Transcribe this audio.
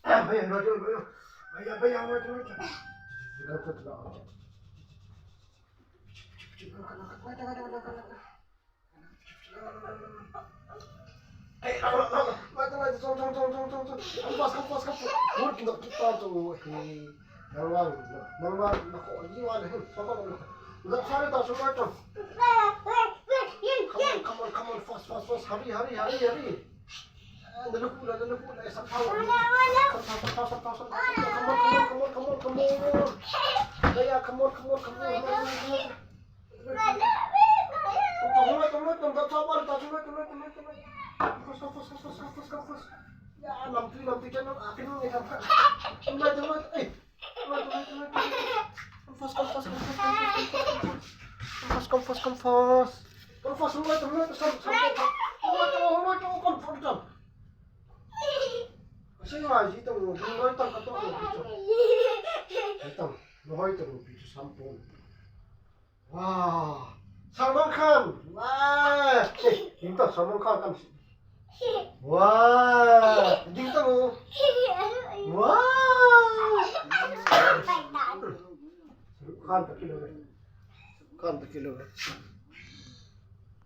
Bayan, bayan. Bayan, come on, fast, hurry. Dala, isang tao. Come on. Daya, come on. Tuloy. Fast. Yan, lampi dyan ang akin ng ilang. Tuloy. Ay, tuloy. Fast. Come fast. Tuloy. Come. Kasi nga, dito mo, binuhay tang kato mo dito. Dito, binuhay tang dito, sampun. Wow! Salman Khan! Wow! Dito, Salman Khan kan. Wow! Dito mo. Wow! Khan, 1 kilo.